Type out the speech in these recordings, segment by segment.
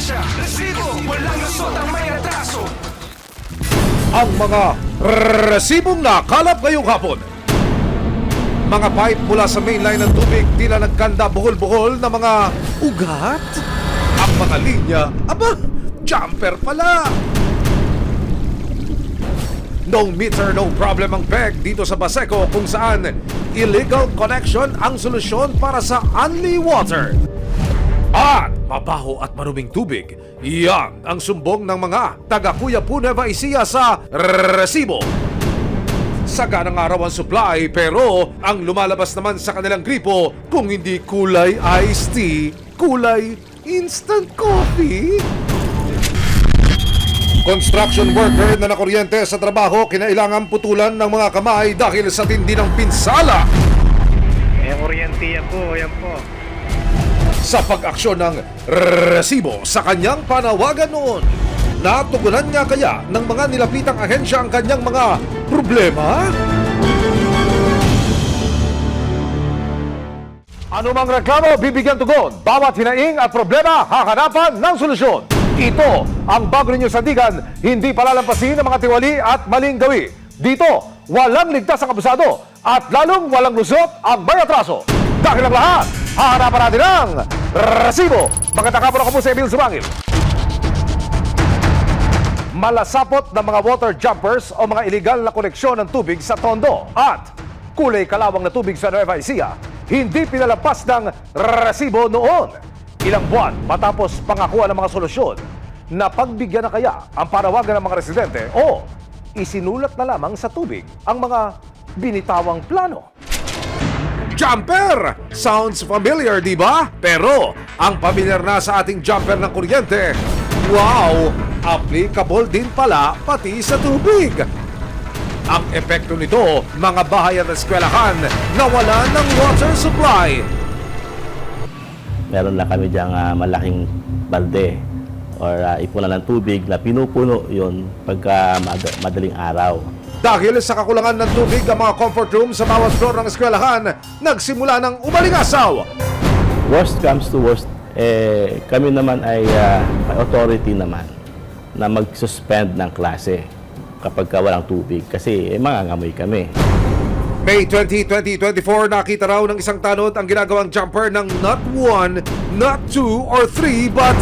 ahensya, resibo, walang lusot ang may atraso. Ang mga resibong nakalap ngayong hapon. Mga pipe mula sa mainline ng tubig tila nagkanda buhol-buhol na mga ugat. Ang mga linya, aba, jumper pala. No meter, no problem ang peg dito sa Baseco kung saan illegal connection ang solusyon para sa only water. At mabaho at maruming tubig, yan ang sumbong ng mga taga Cuyapu, Nueva Ecija sa resibo. Saganang araw ang supply pero ang lumalabas naman sa kanilang gripo kung hindi kulay iced tea, kulay instant coffee. Construction worker na nakuryente sa trabaho kinailangan putulan ng mga kamay dahil sa tindi ng pinsala. Kuryente yan po. Sa pag-aksyon ng resibo sa kanyang panawagan noon. Natugunan niya kaya ng mga nilapitang ahensya ang kanyang mga problema? Anumang reklamo, bibigyan tugon. Bawat hinaing at problema, hahanapan ng solusyon. Ito ang bago ninyong sandigan, hindi palalampasin ng mga tiwali at maling gawi. Dito, walang ligtas ang abusado at lalong walang lusot ang may atraso. Dahil ang lahat, hahanapan natin ng resibo. Magandang hapon, ako po si Emil Sumangil. Malasapot na mga water jumpers o mga iligal na koneksyon ng tubig sa Tondo at kulay kalawang na tubig sa Nueva Ecija, hindi pinalampas ng resibo noon. Ilang buwan matapos pangakuan ng mga solusyon, napagbigyan na kaya ang panawagan ng mga residente o isinulat na lamang sa tubig ang mga binitawang plano. Jumper! Sounds familiar, di ba? Pero ang pamilyar na sa ating jumper ng kuryente, wow! Applicable din pala pati sa tubig. Ang epekto nito, mga bahay at eskwelahan na wala ng water supply. Meron na kami diyang malaking balde or ipunan ng tubig na pinupuno yon pagka madaling araw. Dahil sa kakulangan ng tubig, ang mga comfort room sa bawat floor ng eskwelahan nagsimula ng umalingasaw. Worst comes to worst, kami naman ay may authority naman na mag-suspend ng klase kapag walang tubig kasi mangangamoy kami. May 20, 2024, nakita raw ng isang tanod ang ginagawang jumper ng not 1, not 2 or 3 but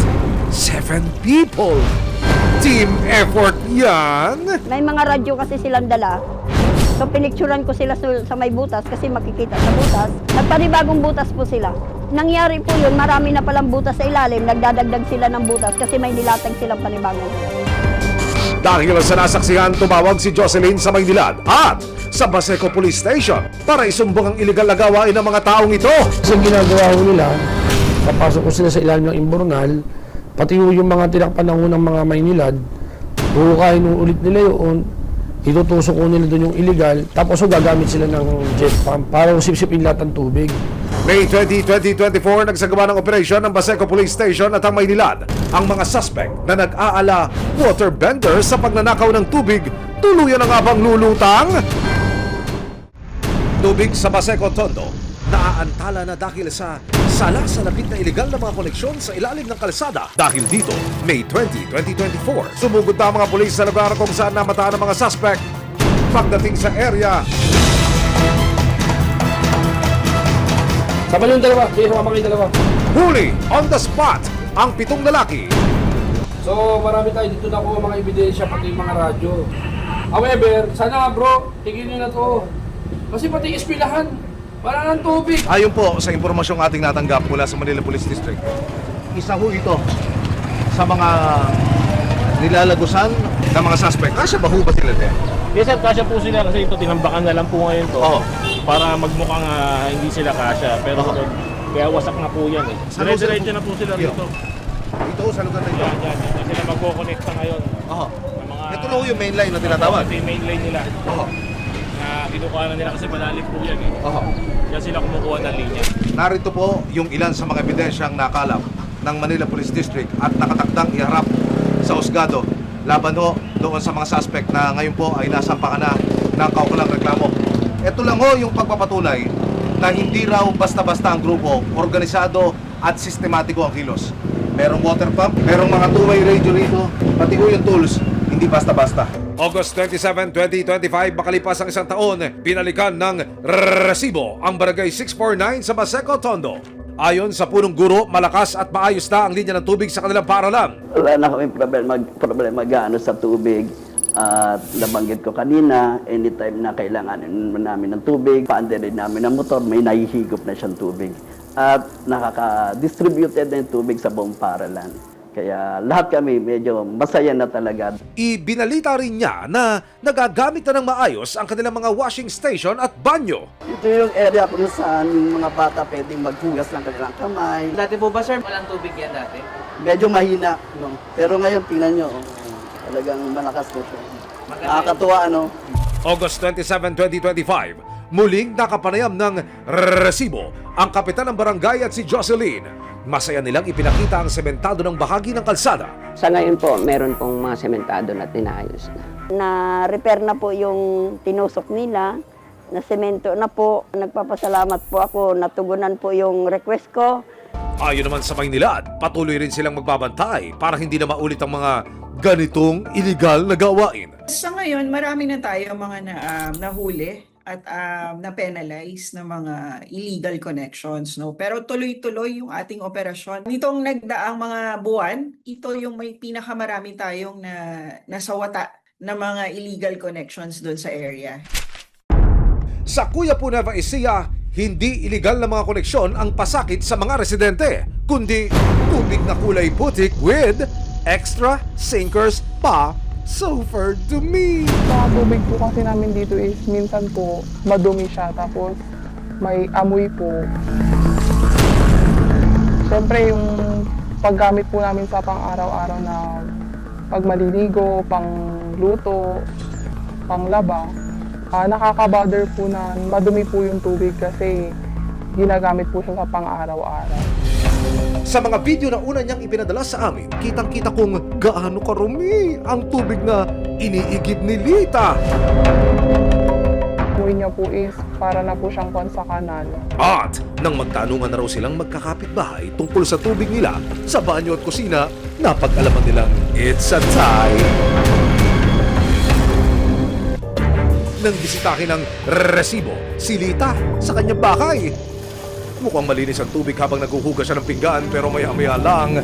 7 people. Team effort yan! May mga radyo kasi silang dala. So pinicturan ko sila sa may butas kasi makikita sa butas. Nagpanibagong butas po sila. Nangyari po yun, marami na palang butas sa ilalim. Nagdadagdag sila ng butas kasi may nilatag silang panibagong. Dahil sa nasaksihan, tumawag si Jocelyn sa Maynilad at sa Baseco Police Station para isumbong ang iligal na gawain ng mga taong ito. Kasi ginagawa ko nila, papasok ko sila sa ilalim ng imbornal, pati yung mga tinakpan ng unang mga Maynilad, huhukain ulit nila yun, itutusok ko nila doon yung illegal, tapos gagamit sila ng jet pump para sipsipin lahat ng tubig. May 20, 2024, nagsagawa ng operasyon ng Baseco Police Station at ang Maynilad. Ang mga suspect na nag-aala water bender sa pagnanakaw ng tubig, tuluyan na nga bang lulutang? Tubig sa Baseco Tondo, naaantala na dahil sa sala sa lapit na iligal na mga koneksyon sa ilalim ng kalsada. Dahil dito, May 20, 2024, sumugod na ang mga pulis sa lugar kung saan namataan ang mga suspect. Pagdating sa area, Sama yung dalawa, sige sumama kayo dalawa. huli on the spot ang 7 lalaki. So marami tayo dito na mga ebidensya, pati yung mga radyo. However, sana bro, tigil nyo na to. Kasi pati ispilahan, wala ng tubig. Ayon po sa impormasyong ating natanggap mula sa Manila Police District, isa ho ito sa mga nilalagusan ng mga suspect. Kasya ba ho ba sila din? Yes sir, kasya po sila kasi ito tinambakan na lang po ngayon to. Oo. Para magmukhang hindi sila kasya. Pero kaya wasak na po yan eh. Dire-diretso na po sila rito. Ito sa lugar na ito. Yan. Hindi sila magkoconnecta ngayon. Oo. Ng mga, Ito na ho yung main line na tinatawag. Ito yung main line nila. Oo. Na kinukuha na nila kasi malalim po yan eh. Oo. Kaya sila kumukuha ng linya. Narito po yung ilan sa mga ebidensyang nakalap ng Manila Police District at nakatakdang iharap sa husgado laban ho doon sa mga suspect na ngayon po ay nasampakan na ng kaukulang reklamo. Ito lang ho yung pagpapatunay na hindi raw basta-basta ang grupo, organisado at sistematiko ang kilos. merong water pump, merong mga two-way radio rito, pati ko yung tools, hindi basta-basta. August 27, 2025, makalipas ang isang taon, pinalikan ng resibo ang Barangay 649 sa Baseco, Tondo. Ayon sa punong guro, malakas at maayos na ang linya ng tubig sa kanilang paaralan. Wala na kami problema gaano sa tubig. At nabanggit ko kanina, anytime na kailangan namin ng tubig, paanda rin namin ng motor, may nahihigop na siyang tubig. At nakaka-distributed na yung tubig sa buong paaralan. Kaya lahat kami medyo masaya na talaga. Ibinalita rin niya na nagagamit na ng maayos ang kanilang mga washing station at banyo. Ito yung area kung saan yung mga bata pwedeng maghugas ng kanilang kamay. Dati po ba, sir, walang tubig yan dati? Medyo mahina, no? Pero ngayon, tingnan nyo, talagang malakas na siya. Nakakatuwa, ano? August 27, 2025, muling nakapanayam ng resibo ang kapitan ng barangay at si Jocelyn. Masaya nilang ipinakita ang sementado ng bahagi ng kalsada. Sa ngayon po, meron pong mga sementado na tinayos na. Na-repair na po yung tinusok nila, na semento na po. Nagpapasalamat po ako, natugunan po yung request ko. Ayon naman sa Maynilad, patuloy rin silang magbabantay para hindi na maulit ang mga ganitong iligal na gawain. Sa ngayon, marami na tayo mga nahuli at na-penalize na mga illegal connections, no? Pero tuloy-tuloy yung ating operasyon. Nitong nagdaang mga buwan, ito yung may pinakamarami tayong nasawata na mga illegal connections doon sa area. Sa Cuyapo, Nueva Ecija, hindi iligal na mga koneksyon ang pasakit sa mga residente, kundi tubig na kulay putik with extra sinkers pa. So far to me. Sa tubig po kasi namin dito is minsan po madumi siya, tapos may amoy po. Siyempre yung paggamit po namin sa pang-araw-araw na pag maliligo, pang luto, pang laba, nakaka-bother po na madumi po yung tubig kasi ginagamit po siya sa pang-araw-araw. Sa mga video na una niyang ipinadala sa amin, kitang-kita kung gaano karumi ang tubig na iniigib ni Lita. Amoy niya po is para na po siyang pan sa kanal. At nang magtanungan na raw silang magkakapitbahay tungkol sa tubig nila sa banyo at kusina, napag-alaman nilang it's a tie. Nang bisitahin ng resibo si Lita sa kanyang bahay. Mukhang malinis ang tubig habang naghuhugas siya ng pinggan, pero maya-maya lang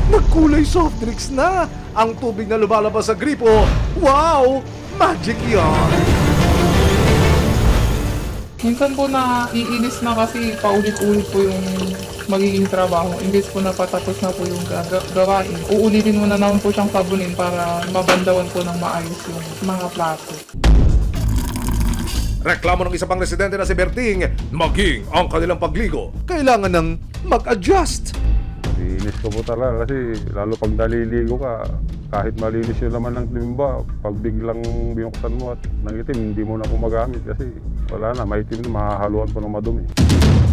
nagkulay soft drinks na ang tubig na lumalabas sa gripo. Wow! Magic yan! Minsan po naiinis na kasi paulit-ulit po yung magiging trabaho. Imbes po napatapos na po yung gawain. Uulitin mo na naman po siyang sabunin para mabandawan po ng maayos yung mga plato. Reklamo ng isa pang residente na si Berting, maging ang kanilang pagligo, kailangan ng mag-adjust. Inis ko po talaga kasi lalo pag naliligo ka, kahit malinis yung laman ng timba, pag biglang binuksan mo at nangitim, hindi mo na po magamit kasi wala na, maitim na, mahahaluan po ng madumi.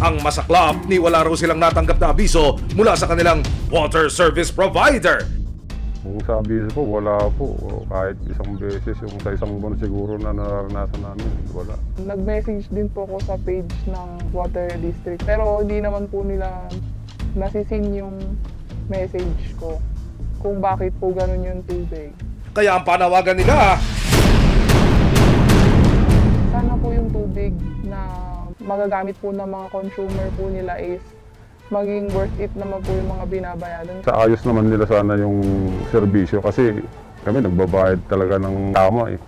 Ang masaklap, ni wala raw silang natanggap na abiso mula sa kanilang water service provider. Kung sa abiso po, wala po. Kahit isang beses, yung sa isang buwan siguro na naranasan namin, wala. Nag-message din po ako sa page ng Water District pero hindi naman po nila nasisin yung message ko kung bakit po ganun yung tubig. Kaya ang panawagan nila, sana po yung tubig na magagamit po ng mga consumer po nila is maging worth it naman po yung mga binabayaran. Sa ayos naman nila sana yung serbisyo kasi kami nagbabayad talaga ng tama eh.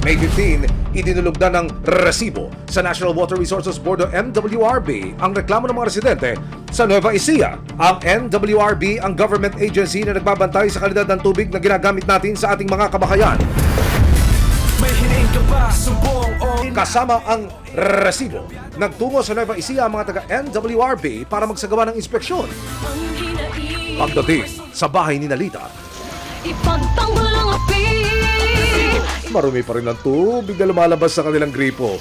May 15, idinulog na ng resibo sa National Water Resources Board o NWRB ang reklamo ng mga residente sa Nueva Ecija. Ang NWRB ang government agency na nagbabantay sa kalidad ng tubig na ginagamit natin sa ating mga kabahayan. May hiniing ka ba, sumbong o Kasama ang resibo, nagtungo sa Nueva Ecija ang mga taga-NWRB para magsagawa ng inspeksyon. Pagdating sa bahay ni Nalita, ipagtanggol ang api. marumi pa rin ang tubig na lumalabas sa kanilang gripo.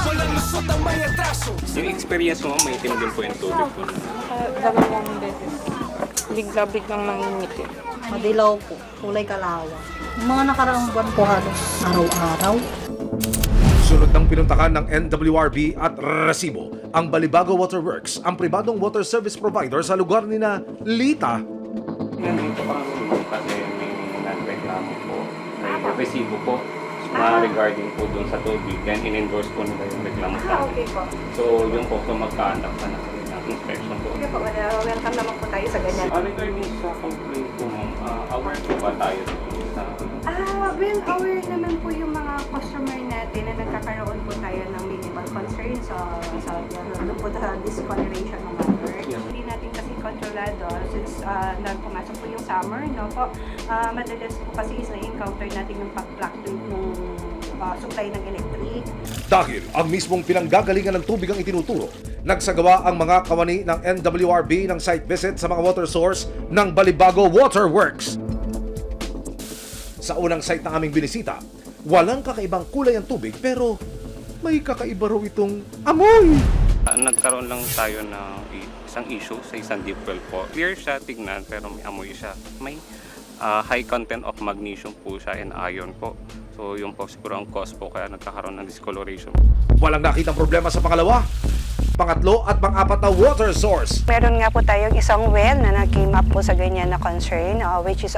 walang lusot ang may atraso. Yung experience mo, may itim din po yung tubig po. Dalawang beses. Bigla-biglang nangingit eh. Madilaw po, kulay kalawa. Mga nakaraang buwan po halos araw-araw. Sunod ng pinuntakan ng NWRB at Resibo, ang Balibago Water Works, ang pribadong water service provider sa lugar ni na Lita. Ngayon po parang kasi may nagreklamo po, may resibo po regarding po dun sa tubig, then in-endorse po nila yung reklamo sa akin. Okay po. So yung po mag-conduct na ng inspection po. Okay po, welcome naman po tayo sa ganyan. Regarding sa complaint po, ma'am, aware po ba tayo sa Well, aware naman po yung mga customer natin na nagkakaroon po tayo ng minimal concern sa discoloration ng water. Hindi natin kasi kontrolado since nagpumasok po yung summer, no po. Madalas po kasi is na-encounter natin yung pag-fluctuate ng supply ng electric. Dahil ang mismong pinanggagalingan ng tubig ang itinuturo, nagsagawa ang mga kawani ng NWRB ng site visit sa mga water source ng Balibago Water Works. Sa unang site na aming binisita, walang kakaibang kulay ang tubig pero may kakaiba raw itong amoy. Nagkaroon lang tayo ng isang issue sa isang deep well po. Clear siya tignan pero may amoy siya. May high content of magnesium po siya and iron po. So yun po siguro ang cause po kaya nagkakaroon ng discoloration. Walang nakitang problema sa pangalawa, pangatlo at pang-apat na water source. Meron nga po tayong isang well na nag-came up po sa ganyan na concern, which is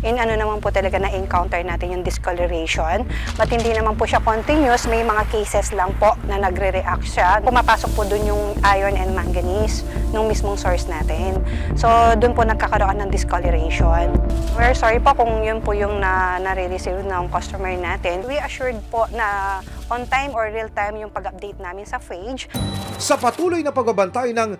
naman po talaga na-encounter natin yung discoloration. But hindi naman po siya continuous, may mga cases lang po na nagre-react siya. Pumapasok po dun yung iron and manganese nung mismong source natin. So dun po nagkakaroon ng discoloration. We're sorry po kung yun po yung nare-receive ng customer natin. We assured po na on time or real time yung pag-update namin sa page. Sa patuloy na pagbabantay ng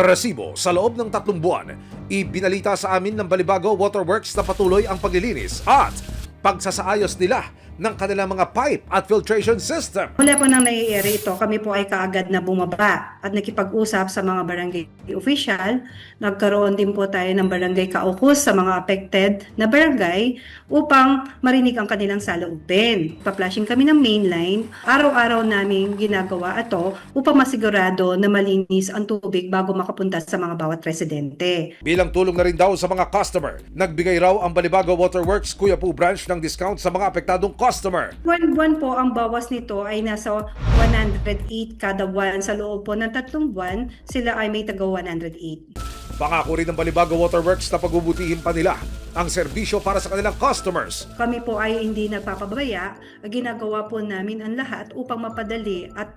resibo sa loob ng 3 buwan, ibinalita sa amin ng Balibago Water Works na patuloy ang paglilinis at pagsasaayos nila ng kanilang mga pipe at filtration system. Mula po nang naiere ito, kami po ay kaagad na bumaba at nakipag-usap sa mga barangay official. Nagkaroon din po tayo ng barangay kaukus sa mga affected na barangay upang marinig ang kanilang saloobin. Pa-flashing kami ng mainline. Araw-araw namin ginagawa ito upang masigurado na malinis ang tubig bago makapunta sa mga bawat residente. Bilang tulong na rin daw sa mga customer, nagbigay raw ang Balibago Water Works Kuya Po branch ng discount sa mga apektadong customer. Buwan-buwan po ang bawas nito ay nasa 108 kada buwan. Sa loob po ng 3 buwan, sila ay may taga 108. Pangako rin ng Balibago Water Works na pagbubutihin pa nila ang serbisyo para sa kanilang customers. Kami po ay hindi nagpapabaya. Ginagawa po namin ang lahat upang mapadali at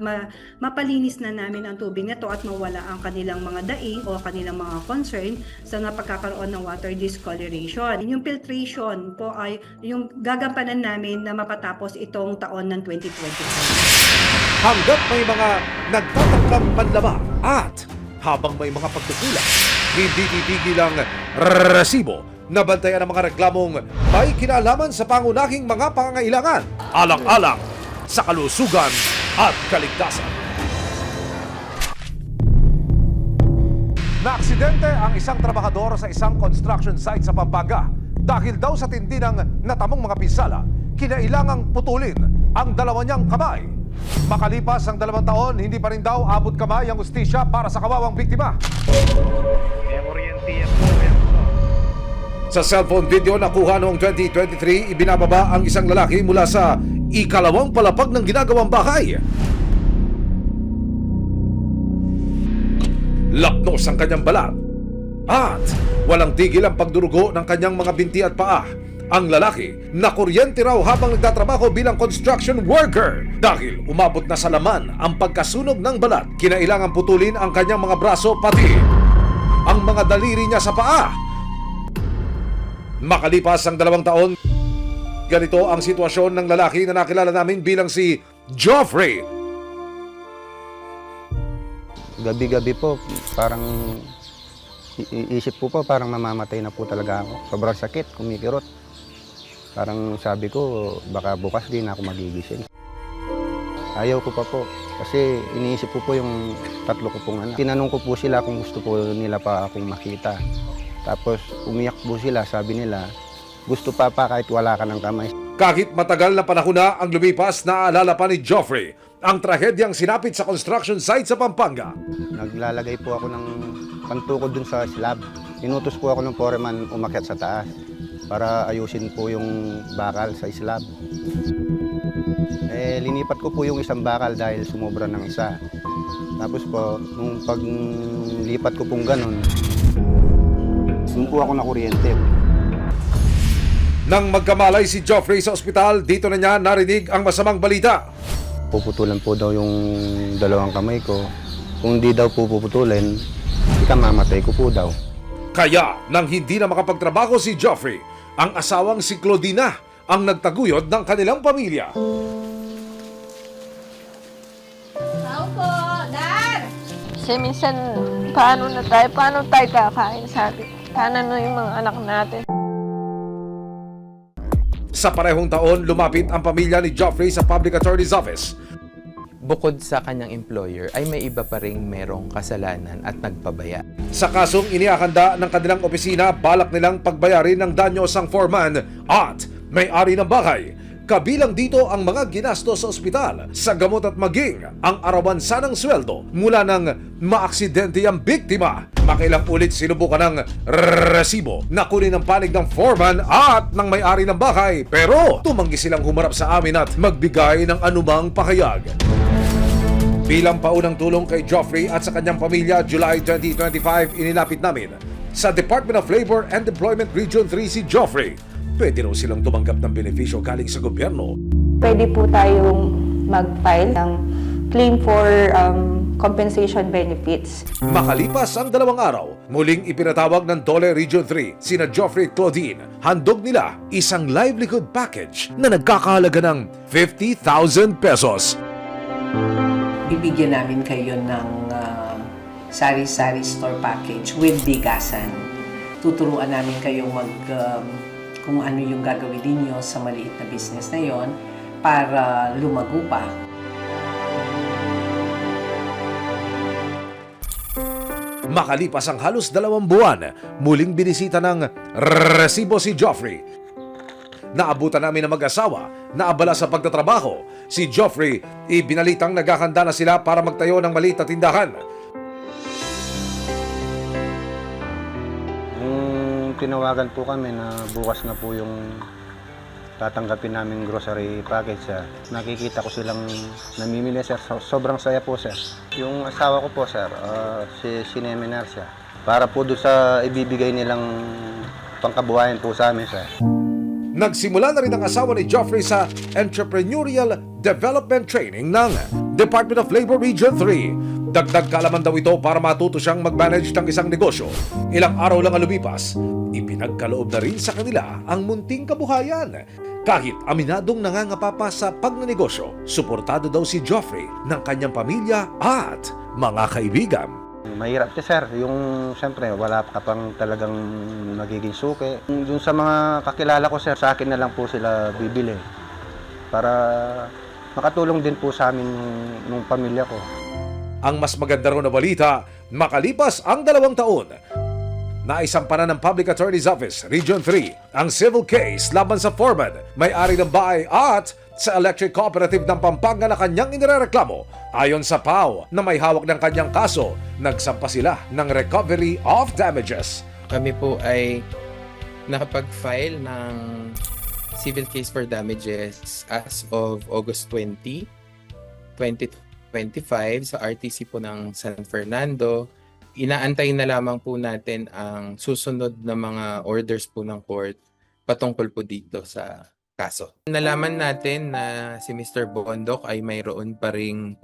mapalinis na namin ang tubig nito at mawala ang kanilang mga daing o kanilang mga concern sa pagkakaroon ng water discoloration. Yung filtration po ay yung gagampanan namin na mapatapos itong taon ng 2025. Hanggat may mga nagtatangkang panlaba at habang may mga pagkukulang, hindi titigil ang resibo na bantayan ang mga reklamong may kinalaman sa pangunahing mga pangangailangan, alang-alang sa kalusugan at kaligtasan. Naaksidente ang isang trabahador sa isang construction site sa Pampanga dahil daw sa tindi ng natamong mga pinsala, kinailangang putulin ang 2 niyang kamay. Makalipas ang 2 taon, hindi pa rin daw abot kamay ang hustisya para sa kawawang biktima. Sa cellphone video na kuha noong 2023, ibinababa ang isang lalaki mula sa ikalawang palapag ng ginagawang bahay. Lapnos ang kanyang balat at walang tigil ang pagdurugo ng kanyang mga binti at paa. Ang lalaki nakuryente raw habang nagtatrabaho bilang construction worker. Dahil umabot na sa laman ang pagkasunog ng balat, kinailangan putulin ang kanyang mga braso pati ang mga daliri niya sa paa. Makalipas ang 2 taon, ganito ang sitwasyon ng lalaki na nakilala namin bilang si Joffrey. Gabi-gabi po, parang isip po parang mamamatay na po talaga ako. Sobrang sakit, kumikirot. Parang sabi ko, baka bukas din ako magigising. Ayaw ko pa po, kasi iniisip po yung 3 ko pong anak. Tinanong ko po sila kung gusto po nila pa akong makita. Tapos umiyak po sila, sabi nila, gusto pa kahit wala ka ng kamay. Kahit matagal na panahon na ang lumipas, naaalala pa ni Joffrey ang trahedyang sinapit sa construction site sa Pampanga. Naglalagay po ako ng pantukod dun sa slab. Inutos po ako ng foreman umakyat sa taas para ayusin po yung bakal sa slab. Linipas Nilipat ko po yung isang bakal dahil sumobra ng isa. Tapos po, nung paglipat ko pong ganun, doon po ako nakuryente. Nang magkamalay si Joffrey sa ospital, dito na niya narinig ang masamang balita. Puputulan po daw yung dalawang kamay ko. Kung di daw po puputulin, ikamamatay ko po daw. Kaya, nang hindi na makapagtrabaho si Joffrey, ang asawang si Claudina ang nagtaguyod ng kanilang pamilya. Tao po, Dad! Kasi minsan, paano tayo kakain, sabi? Paano yung mga anak natin? Sa parehong taon, lumapit ang pamilya ni Joffrey sa Public Attorney's Office. Bukod sa kanyang employer, ay may iba pa ring merong kasalanan at nagpabaya. Sa kasong iniakanda ng kanilang opisina, balak nilang pagbayarin ng danyo sang foreman at may-ari ng bahay. Kabilang dito ang mga ginastos sa ospital, sa gamot at maging ang arawan sanang sweldo mula ng maaksidente ang biktima. Makailang ulit sinubukan ng resibo na kunin ang panig ng foreman at ng may-ari ng bahay, pero tumanggi silang humarap sa amin at magbigay ng anumang pahayag. Bilang paunang tulong kay Joffrey at sa kanyang pamilya, July 2025, inilapit namin sa Department of Labor and Employment Region 3 si Joffrey. Pwede raw silang tumanggap ng benepisyo galing sa gobyerno. Pwede po tayong mag-file ng claim for compensation benefits. Makalipas ang 2 araw, muling ipinatawag ng DOLE Region 3 sina Joffrey at Claudine. Handog nila isang livelihood package na nagkakahalaga ng 50,000 pesos. Bibigyan namin kayo ng sari-sari store package with bigasan. Tuturuan namin kayong kung ano yung gagawin ninyo sa maliit na business na yon para lumago pa. Makalipas ang halos 2 buwan, muling binisita ng resibo si Joffrey. Naabutan namin ang mag-asawa na abala sa pagtatrabaho. Si Joffrey, ibinalitang naghahanda na sila para magtayo ng maliit na tindahan. Tinawagan po kami na bukas na po yung tatanggapin namin grocery package, sir. Nakikita ko silang namimili, sir. Sobrang saya po, sir. Yung asawa ko po, sir, si Sineminer siya. Para po doon sa ibibigay nilang pangkabuhayan po sa amin, sir. Nagsimula na rin ang asawa ni Joffrey sa Entrepreneurial Development Training ng Department of Labor Region 3. Dagdag kaalaman daw ito para matuto siyang mag-manage ng isang negosyo. Ilang araw lang ang lumipas, ipinagkaloob na rin sa kanila ang munting kabuhayan. Kahit aminadong nangangapa pa sa pagnenegosyo, suportado daw si Joffrey ng kanyang pamilya at mga kaibigan. Mahirap siya, sir. Yung, siyempre, wala ka pang talagang magiging suki. Yung sa mga kakilala ko, sir, sa akin na lang po sila bibili. Para makatulong din po sa amin nung pamilya ko. Ang mas maganda raw na balita, makalipas ang 2 taon, naisampanan ng Public Attorney's Office, Region 3, ang civil case laban sa foreman, may-ari ng bahay at sa electric cooperative ng Pampanga na kanyang inirereklamo. Ayon sa PAO na may hawak ng kanyang kaso, nagsampa sila ng recovery of damages. Kami po ay nakapag-file ng civil case for damages as of August 20, 2025 sa RTC po ng San Fernando. Inaantay na lamang po natin ang susunod na mga orders po ng court patungkol po dito sa kaso. Nalaman natin na si Mr. Bondok ay mayroon pa ring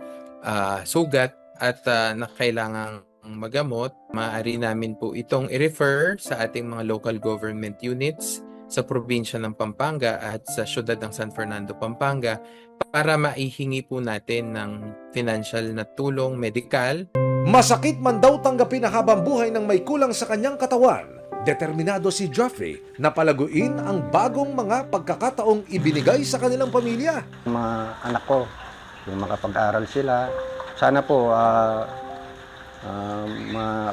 sugat at kailangang magamot. Maaari namin po itong i-refer sa ating mga local government units sa probinsya ng Pampanga at sa syudad ng San Fernando, Pampanga para maihingi po natin ng financial na tulong medikal. Masakit man daw tanggapin ang habang buhay ng may kulang sa kanyang katawan, determinado si Joffrey na palaguin ang bagong mga pagkakataong ibinigay sa kanilang pamilya. Mga anak ko, yung makapag-aral sila, sana po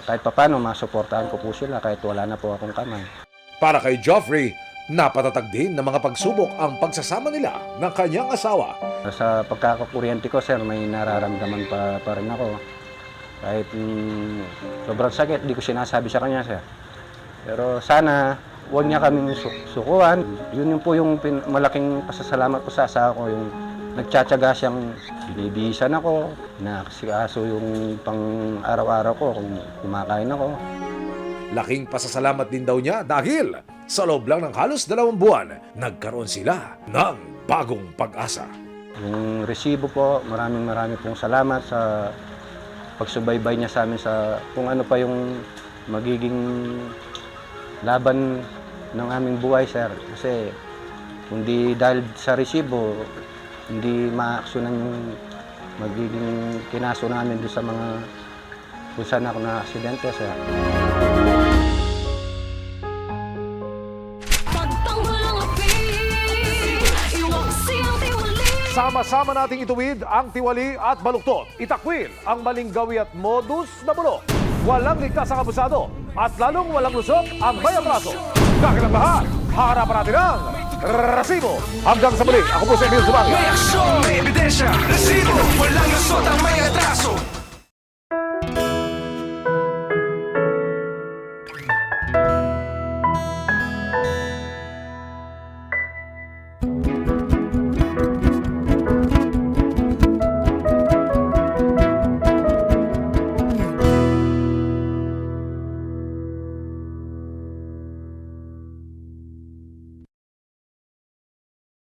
kahit papano masuportahan ko po sila kahit wala na po akong kamay. Para kay Joffrey, napatatag din ng mga pagsubok ang pagsasama nila ng kanyang asawa. Sa pagkakakuryente ko, sir, may nararamdaman pa rin ako. Kahit sobrang sakit, di ko sinasabi sa kanya, sir. Pero sana, huwag niya kaming sukuan. Yun po yung malaking pasasalamat ko sa asawa ko, yung nagtsatsaga siyang binibihisan ako, nakasikaso yung pang araw-araw ko kung kumakain ako. Laking pasasalamat din daw niya dahil sa loob lang ng halos 2 buwan, nagkaroon sila ng bagong pag-asa. Yung resibo po, maraming pong salamat sa pagsubaybay niya sa amin sa kung ano pa yung magiging laban ng aming buhay, sir. Kasi kundi dahil sa resibo, hindi maaksyonan yung magiging kinaso namin doon sa mga kung saan ako na aksidente, sir. Sama-sama nating ituwid ang tiwali at baluktot. Itakwil ang maling gawi at modus na bulok. Walang ligtas ang abusado at lalong walang lusok ang may atraso. Kakilang lahat, harapan natin ang resibo. Hanggang sa muli, ako po si Emil Zubanga.